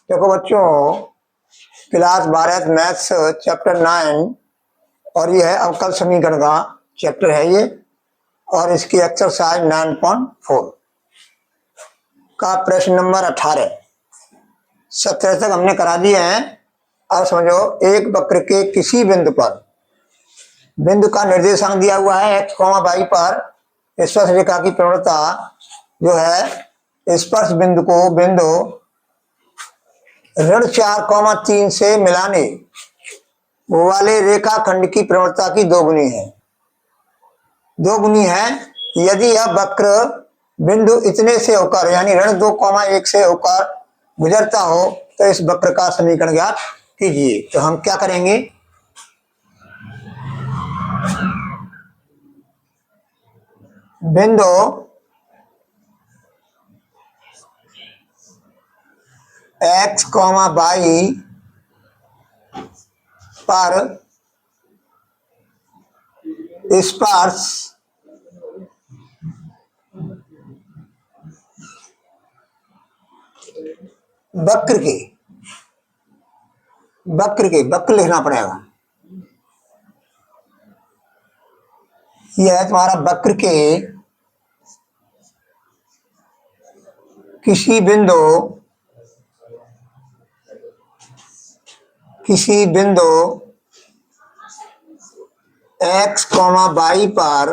देखो बच्चों, class 12 maths chapter 9 और ये है अवकल समीकरण का चैप्टर है ये, और इसकी एक्सरसाइज 9.4 का प्रश्न नंबर 18 17 तक हमने करा दिए हैं। अब समझो, एक वक्र के किसी बिंदु का निर्देशांक दिया हुआ है x, y पर स्पर्श रेखा की प्रवणता जो है स्पर्श बिंदु को बिंदु ऋण 4, 3 से मिलाने वाले रेखाखंड की प्रवणता की दोगुनी है यदि यह वक्र बिंदु इतने से होकर यानी ऋण 2, 1 से होकर गुजरता हो तो इस वक्र का समीकरण ज्ञात कीजिए। तो हम क्या करेंगे, बिंदु x, y पर स्पर्श वक्र लिखना पड़ेगा। यह है तुम्हारा वक्र के किसी बिंदु x, y पर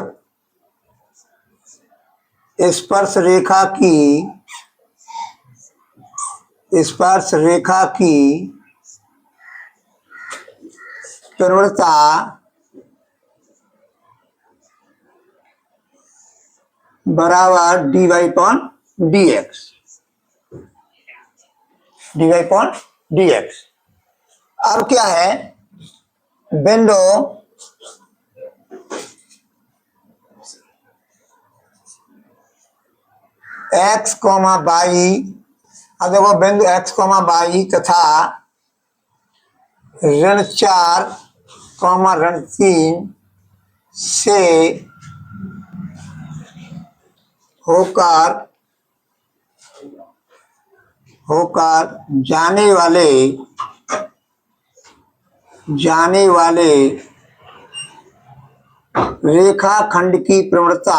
स्पर्श रेखा की प्रवणता बराबर dy/dx। अब क्या है, बिंदु x, y, अब देखो बिंदु x, y तथा ऋण 4, ऋण 3 से होकर जाने वाले रेखाखंड की प्रवणता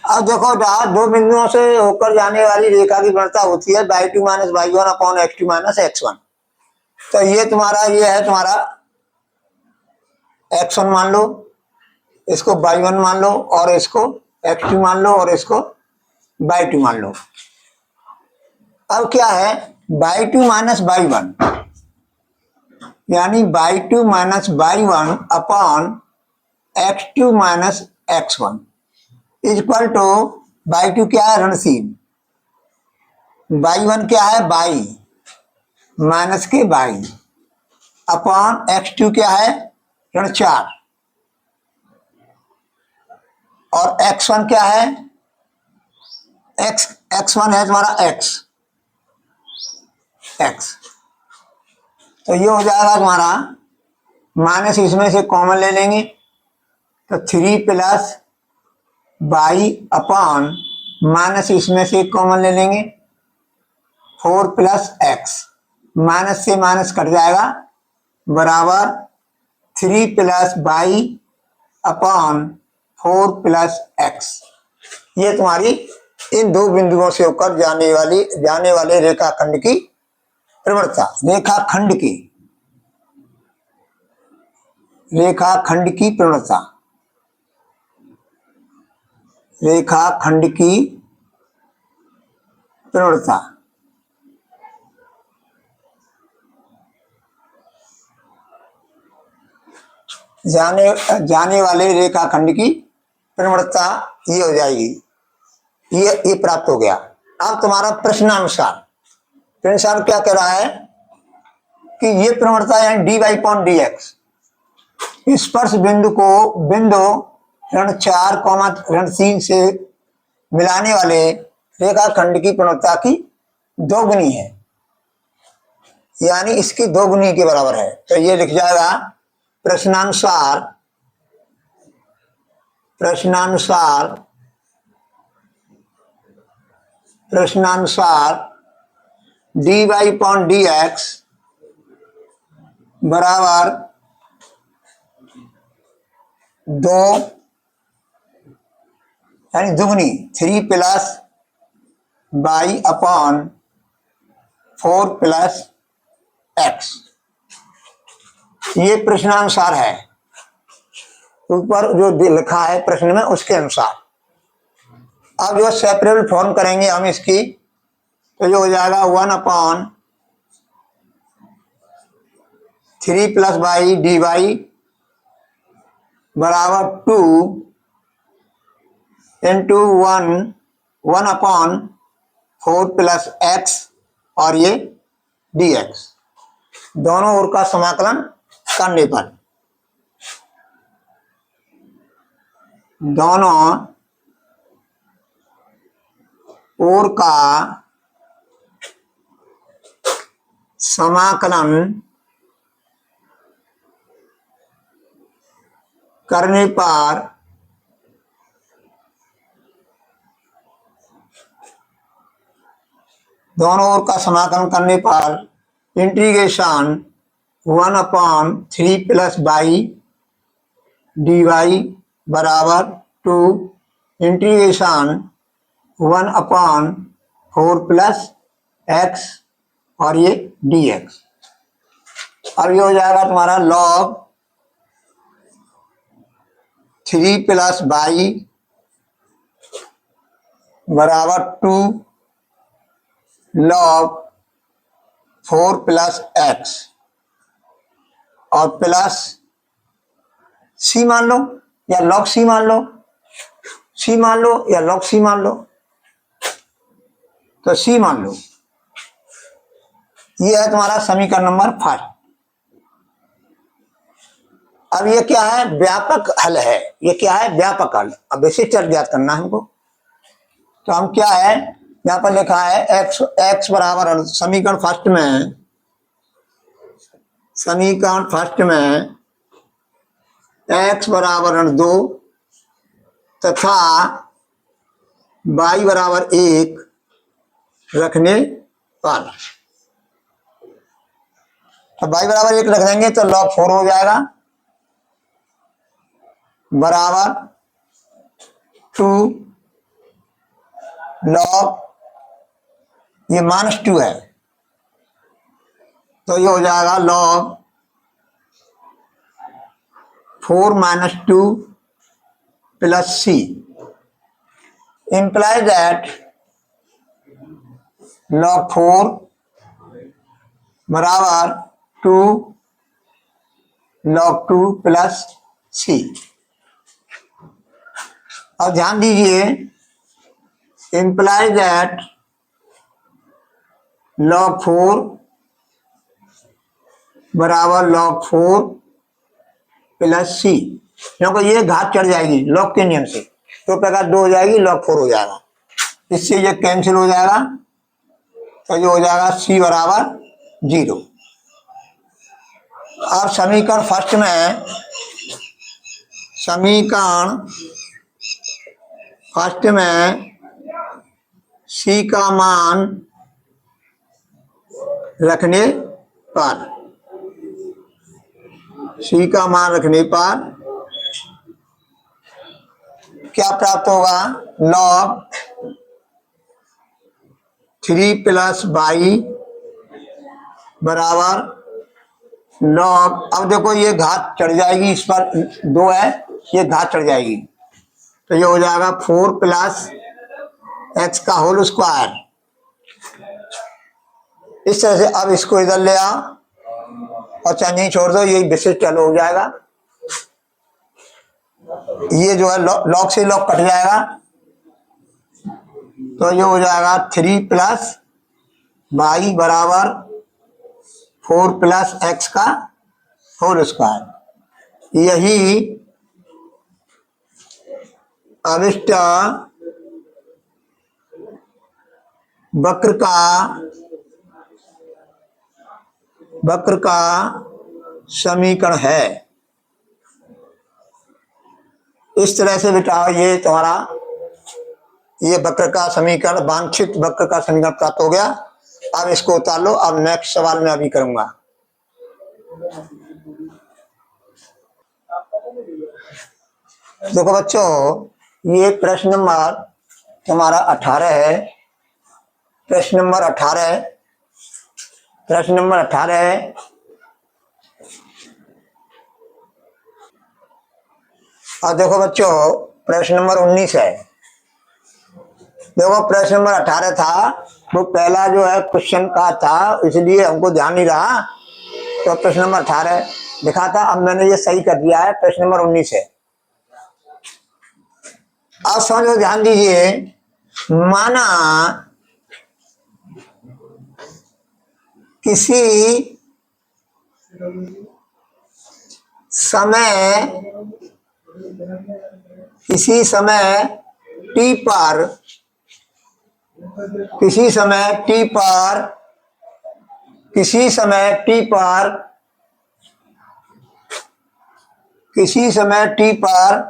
अब देखो, दो बिंदुओं से होकर जाने वाली रेखा की प्रवणता होती है y2 - y1 upon x2 - x1। तो ये है तुम्हारा x1 मान लो, इसको y1 मान लो, और इसको x2 मान लो, और इसको y2 मान लो। अब क्या है, y2 - y1 यानी y2 - y1 upon x2 - x1 equal to y2 क्या है, ऋण 3, y1 क्या है, y माइनस के y अपॉन x2 क्या है, ऋण 4, और x1 क्या है, x1 है तुम्हारा x। तो ये हो जाएगा तुम्हारा, माइनस इसमें से कॉमन ले लेंगे तो 3 + y अपॉन माइनस इसमें से कॉमन ले लेंगे 4 + x, माइनस से माइनस कट जाएगा बराबर 3 + y अपॉन 4 + x। ये तुम्हारी इन दो बिंदुओं से होकर जाने वाले रेखाखंड की प्रवणता, रेखाखंड की प्रवणता जाने वाले रेखाखंड की प्रवणता ये हो जाएगी, ये प्राप्त हो गया। अब तुम्हारा प्रश्नानुसार क्या कह रहा है कि ये प्रवणता यानी dy/dx स्पर्श बिंदु को बिंदु ऋण 4, ऋण 3 से मिलाने वाले रेखाखंड की प्रवणता की दोगुनी है, यानी इसकी दोगुनी के बराबर है। तो ये लिख जाएगा प्रश्नानुसार प्रश्नानुसार प्रश्नानुसार dy अपॉन dx बराबर 2 यानी दुगनी 3 plus y upon 4 plus x, ये प्रश्नानुसार है। ऊपर जो लिखा है प्रश्न में उसके अनुसार। अब जो सेपरेबल फॉर्म करेंगे हम इसकी, तो जो हो जाएगा 1 upon 3 plus y d y बराबर 2 इंटू 1 अपॉन 4 प्लस एक्स और ये dx, दोनों ओर का समाकलन करने पर दोनों ओर का समाकलन करने पर दोनों ओर का समाकलन करने पर integration 1 upon 3 plus y d y बराबर 2 इंटीग्रेशन 1 अपॉन 4 प्लस एक्स और ये dx। अब ये हो जाएगा तुम्हारा log 3 प्लस वाई बराबर 2 log 4 प्लस एक्स और प्लस सी मान लो या log सी मान लो, सी मान लो या log सी मान लो, तो सी मान लो। ये है तुम्हारा समीकरण नंबर 5। अब ये क्या है, व्यापक हल है। ये क्या है, व्यापक हल। अब विशिष्ट चर ज्ञात करना है हमको, तो हम क्या है, यहाँ पर लिखा है x बराबर, समीकरण फर्स्ट में x बराबर 2 तथा y बराबर 1 रखने पर, अब y बराबर 1 रख देंगे तो log 4 हो जाएगा बराबर 2 log, ये -2 है तो ये हो जाएगा log 4 - 2 plus c, implies that log 4 बराबर 2 log 2 प्लस c। और ध्यान दीजिए, implies that log 4 बराबर log 4 प्लस c, क्योंकि ये घात चढ़ जाएगी log के नियम से, तो प्रकार 2 हो जाएगी, log 4 हो जाएगा, इससे ये कैंसिल हो जाएगा, तो ये हो जाएगा c बराबर 0। अब समीकरण फर्स्ट में c का मान रखने पर, क्या प्राप्त होगा, log 3 प्लस वाई बराबर log, अब देखो ये घात चढ़ जाएगी, इस पर 2 है, ये घात चढ़ जाएगी, तो ये हो जाएगा 4 प्लस एक्स का होल स्क्वायर। इस तरह से अब इसको इधर ले आओ और चाहे नहीं छोड़ दो, ये विशिष्ट हल हो जाएगा। ये जो है log से log कट जाएगा, तो ये हो जाएगा 3 प्लस वाई बराबर 4 प्लस एक्स का होल स्क्वायर। यही अविष्ट वक्र का समीकरण है। इस तरह से बेटा ये तुम्हारा ये वक्र का समीकरण, वांछित वक्र का समीकरण प्राप्त हो गया। अब इसको उतार लो। अब नेक्स्ट सवाल मैं अभी करूंगा। देखो बच्चों, ये प्रश्न नंबर तुम्हारा 18 है। प्रश्न नंबर 18 है। प्रश्न नंबर 18 है। और देखो बच्चों, प्रश्न नंबर 19 है। देखो प्रश्न नंबर 18 था, वो पहला जो है क्वेश्चन का था, इसलिए हमको ध्यान नहीं रहा, तो प्रश्न नंबर 18 लिखा था। अब मैंने ये सही कर दिया है, प्रश्न नंबर 19 है। अब समझो, ध्यान दीजिए। माना किसी समय टी पर किसी समय टी पर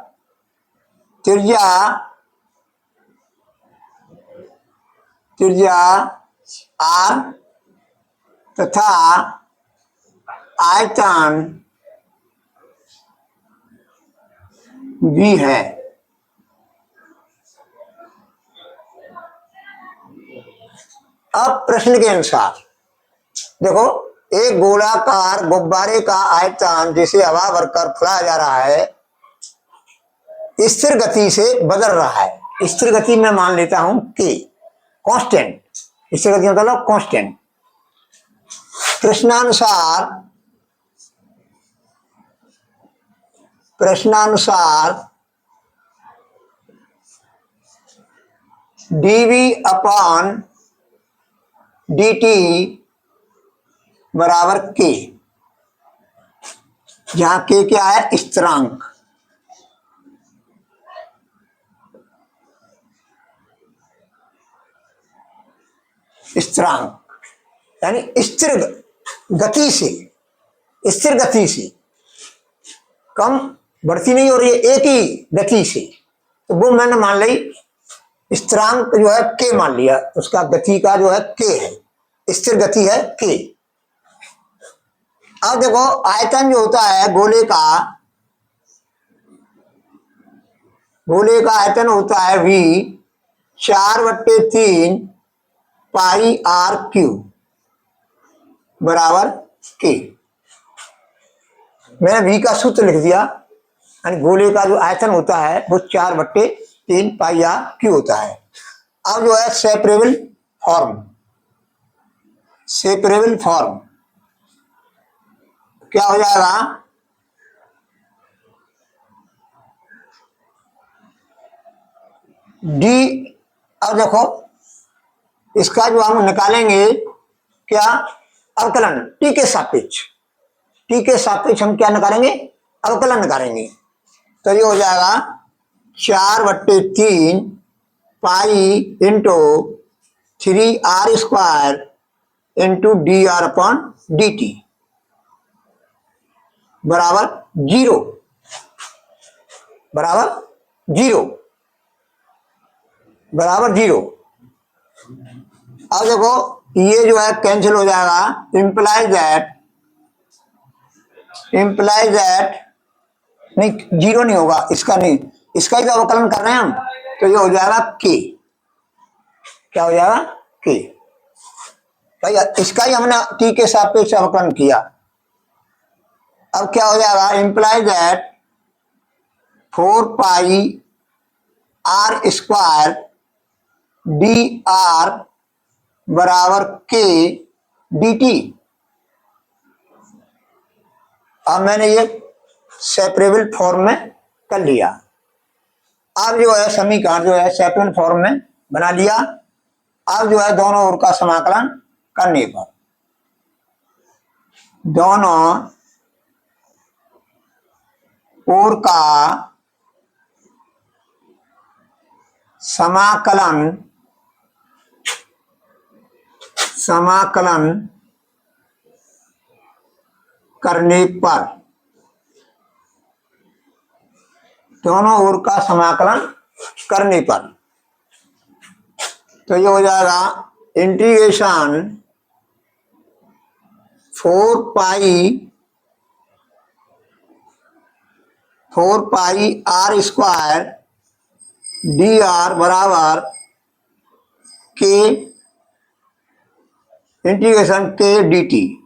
त्रिज्या आर तथा आयतन भी है। अब प्रश्न के अनुसार देखो, एक गोलाकार गुब्बारे का आयतन जिसे हवा भरकर फुलाया जा रहा है, स्थिर गति से बदल रहा है। स्थिर गति में मान लेता हूं कि कांस्टेंट, स्थिर गति मतलब कांस्टेंट। प्रश्नानुसार dv अपॉन dt बराबर k, जहां k क्या है? स्थिरांक। यानी स्थिर गति से कम बढ़ती नहीं हो रही है, एक ही गति से, तो वो मैंने मान ली स्थिरांक जो है k मान लिया, उसका गति का जो है k है, स्थिर गति है k। अब देखो, आयतन जो होता है गोले का आयतन होता है v 4/3 पाई आर क्यू बराबर k। मैंने v का सूत्र लिख दिया, यानी गोले का जो आयतन होता है वो 4/3 पाई आर क्यू होता है। अब जो है सेपरेबल फॉर्म क्या हो जाएगा? डी, अब देखो इसका जो हम निकालेंगे क्या? अवकलन टी के सापेक्ष हम क्या निकालेंगे? अवकलन निकालेंगे। तो ये हो जाएगा 4/3 pi into 3r² into dr/dt बराबर 0। अब देखो, ये जो है कैंसिल हो जाएगा। इम्प्लाइज दैट नहीं, 0 नहीं होगा, इसका नहीं, इसका ही तो अवकलन कर रहे हैं हम, तो ये हो जाएगा k। क्या हो जाएगा? k। भाई इसका ही हमने t के सापेक्ष अवकलन किया। अब क्या हो जाएगा? Implies that 4 pi r² dr बराबर k dt। अब मैंने ये सेपरेबल फॉर्म में कर लिया। अब जो है समीकरण जो है सेपरेबल फॉर्म में बना लिया। अब जो है दोनों ओर का समाकलन करने पर दोनों ओर का समाकलन करने पर दोनों ओर का समाकलन करने पर। तो ये हो जाएगा integration 4 pi r square d r बराबर k integration k d t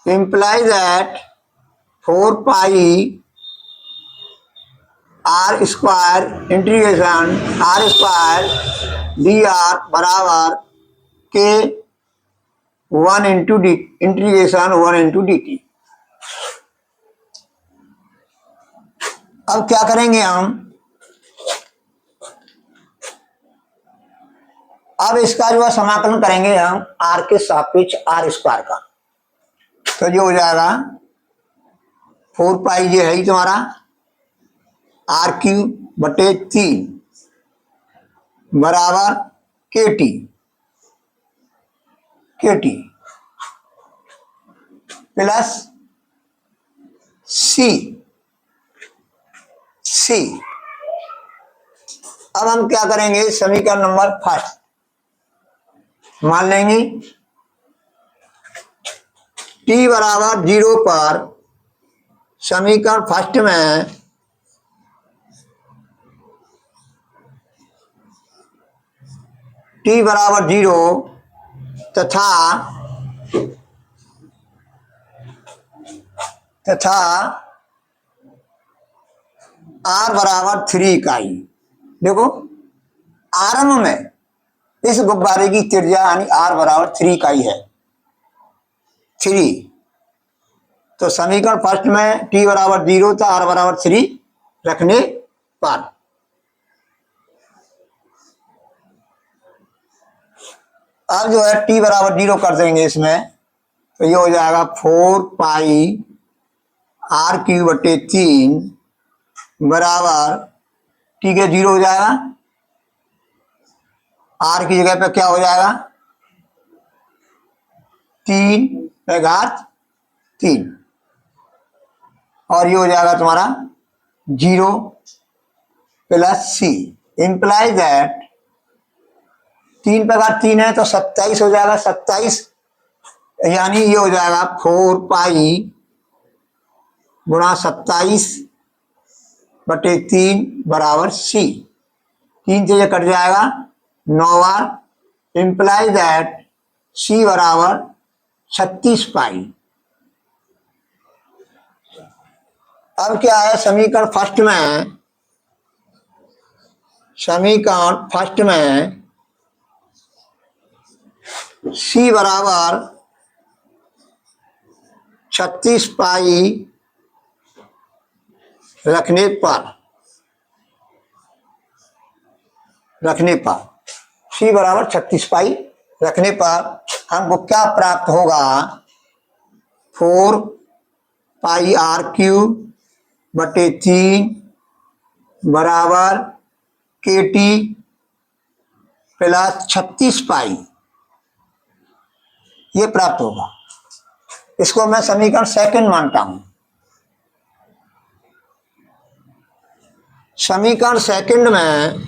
implies that 4 pi r square integration r square d r बराबर k 1 into d integration 1 into d t. अब क्या करेंगे हम, अब इसका जो है समाकलन करेंगे हम आर के सापेक्ष आर स्क्वायर का। तो जो हो जाएगा 4 पाई ये है ही तुम्हारा आर क्यूब बटे 3 बराबर के टी प्लस सी। अब हम क्या करेंगे, समीकरण नंबर फर्स्ट मान लेंगे t बराबर 0 पर समीकरण फर्स्ट में t बराबर 0 तथा r बराबर 3 इकाई। देखो आरंभ में इस गुब्बारे की त्रिज्या यानी r बराबर 3 इकाई है, 3। तो समीकरण फर्स्ट में t बराबर 0 था, r बराबर 3 रखने पर अब जो है t बराबर 0 कर देंगे इसमें। तो ये हो जाएगा 4 पाई आर क्यूब बटे 3 बराबर t के 0 हो जाएगा, r की जगह पे क्या हो जाएगा 3/3 और ये हो जाएगा तुम्हारा 0 प्लस सी। इंप्लाइज दैट 3/3 है तो 27 हो जाएगा, 27 यानी ये हो जाएगा 4 पाई गुणा 27 बटे 3 बराबर सी। 3 से ये कट जाएगा 9 बार। इंप्लाइज दैट सी बराबर 36 पाई। अब क्या है, समीकरण फर्स्ट में सी बराबर 36 पाई रखने पर सी बराबर 36 पाई रखने पर हमको क्या प्राप्त होगा, 4 पाई आर क्यूब बटे 3 बराबर के टी प्लस 36 पाई ये प्राप्त होगा। इसको मैं समीकरण सेकंड मानता हूं। समीकरण सेकंड में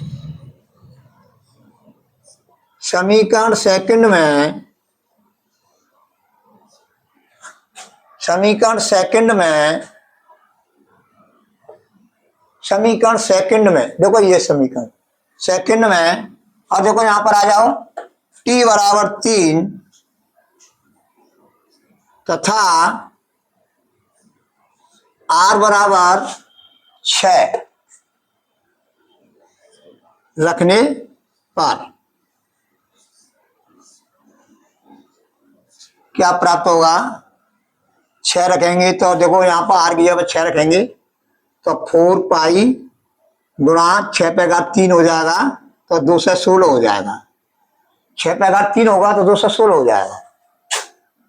देखो ये समीकरण सेकंड में, और देखो यहां पर आ जाओ t बराबर 3 तथा r बराबर 6 रखने पर क्या प्राप्त होगा, 6 रखेंगे तो देखो यहाँ पर r की जगह 6 रखेंगे तो 4 पाई गुणा 6/3 हो जाएगा तो 216 हो जाएगा। 6/3 होगा तो 216 हो जाएगा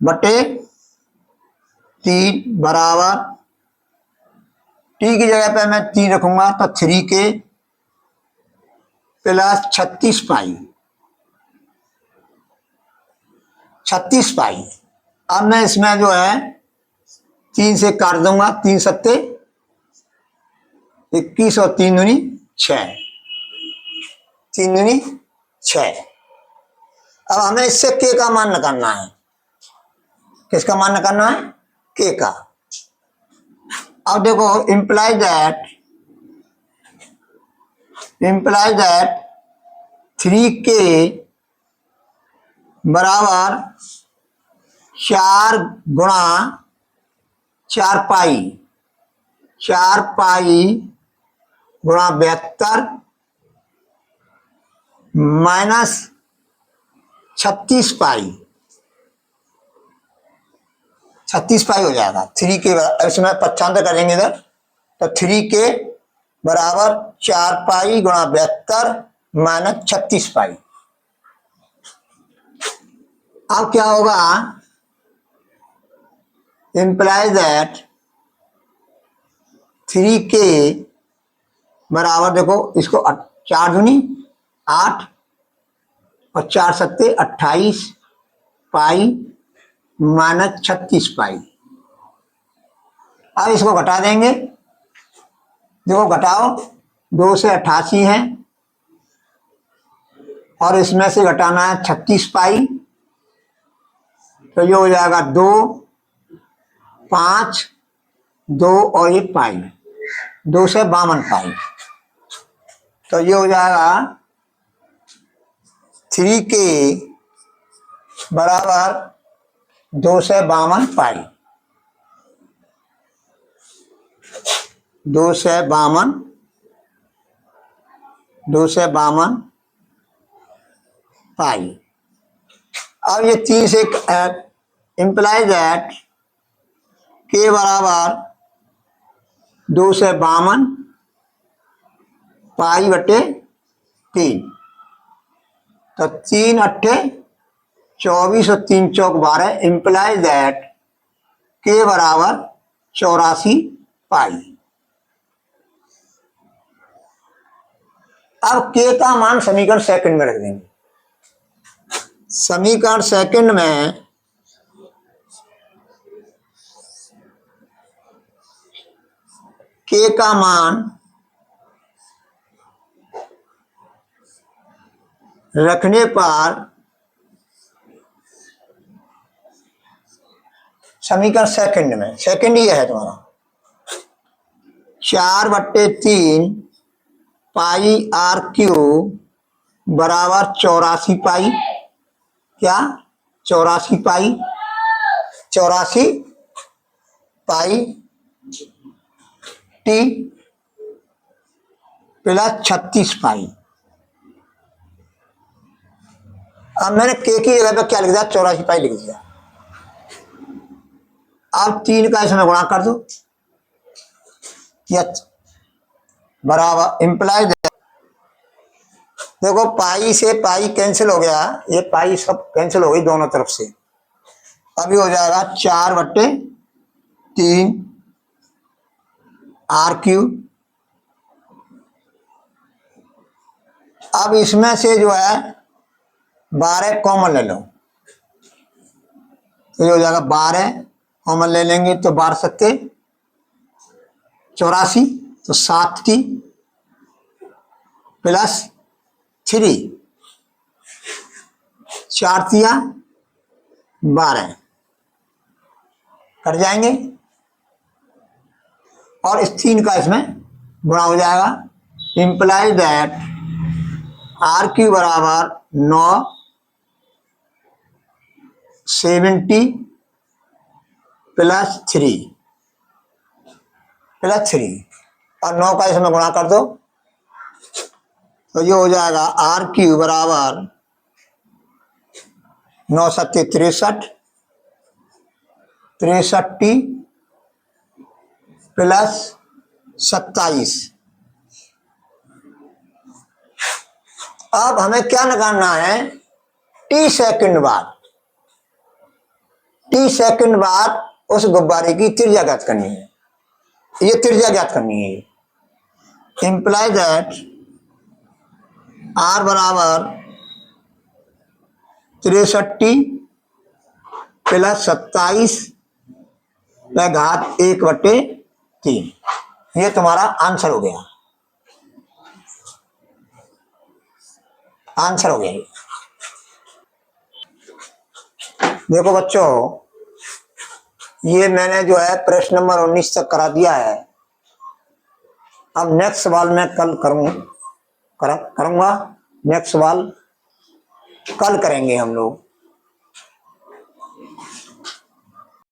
बटे 3 बराबर t की जगह पे मैं 3 रखूंगा तो 3 के प्लस 36 पाई। अब मैं इसमें जो है 3 से काट दूंगा, 3 सत्ते 21 और 3 दूनी 6, 3 दूनी 6। अब हमें इससे के का मान निकालना है। किसका मान निकालना है? के का। अब देखो इम्प्लाई दैट 3k बराबर 4 गुणा 4 पाई, 4 पाई गुणा 72 माइनस 36 पाई, 36 पाई हो जाएगा। 3k इसमें 95 करेंगे इधर, तो 3k बराबर 4 पाई गुणा 72 माइनस 36 पाई। अब क्या होगा? इम्प्लाइज दैट 3k बराबर, देखो इसको 4 दूनी 8 और 4 सत्ते 28 पाई माइनस 36 पाई। अब इसको घटा देंगे। देखो घटाओ, 2 से 88 है और इसमें से घटाना है 36 पाई, तो ये हो जाएगा 2 5 2 और ये पाई, 2 से 52 पाई, तो ये हो जाएगा 3k बराबर 2 से 52 पाई, 2 से 52 पाई। अब ये 3 से इम्प्लाई दैट के बराबर 2 से 52 पाई बटे 3, तो 3 अट्ठे 24 और 3 चौक 12। इम्प्लाई दैट के बराबर 84 पाई। अब के का मान समीकरण सेकंड में रख देंगे। समीकरण सेकंड में के का मान रखने पर समीकरण सेकंड में, सेकंड ही है तुम्हारा, 4/3 पाई आर क्यू बराबर 84 पाई। क्या? 84 पाई, 84 पाई टी प्लस 36 पाई। अब मैंने के की जगह पे क्या लिख दिया? 84 पाई लिख दिया। अब 3 का इसमें गुणा कर दो, बराबर इम्प्लाई, देखो पाई से पाई कैंसिल हो गया, ये पाई सब कैंसिल हो गई दोनों तरफ से। अभी हो जाएगा 4/3 आर क्यू। अब इसमें से जो है 12 कॉमन ले लो, तो ये हो जाएगा 12 कॉमन ले लेंगे, तो 12 सत्ते 84, तो 7t प्लस 3 4 तिया 12 कट जाएंगे और इस 3 का इसमें गुणा हो जाएगा। इम्प्लाई दैट आर क्यू बराबर 9 70 प्लस 3 और 9 का इसमें गुणा कर दो, तो ये हो जाएगा आर क्यू बराबर 9 सत्ते 63 63t प्लस 27। अब हमें क्या निकालना है? टी सेकंड बाद उस गुब्बारे की त्रिज्या ज्ञात करनी है। ये त्रिज्या ज्ञात करनी है। इम्प्लाई दैट आर बराबर 63t प्लस 27 घात 1/3। ये तुम्हारा आंसर हो गया, आंसर हो गया ये। देखो बच्चों, ये मैंने जो है प्रश्न नंबर 19 तक करा दिया है। अब नेक्स्ट सवाल मैं कल करूंगा, नेक्स्ट सवाल कल करेंगे हम लोग।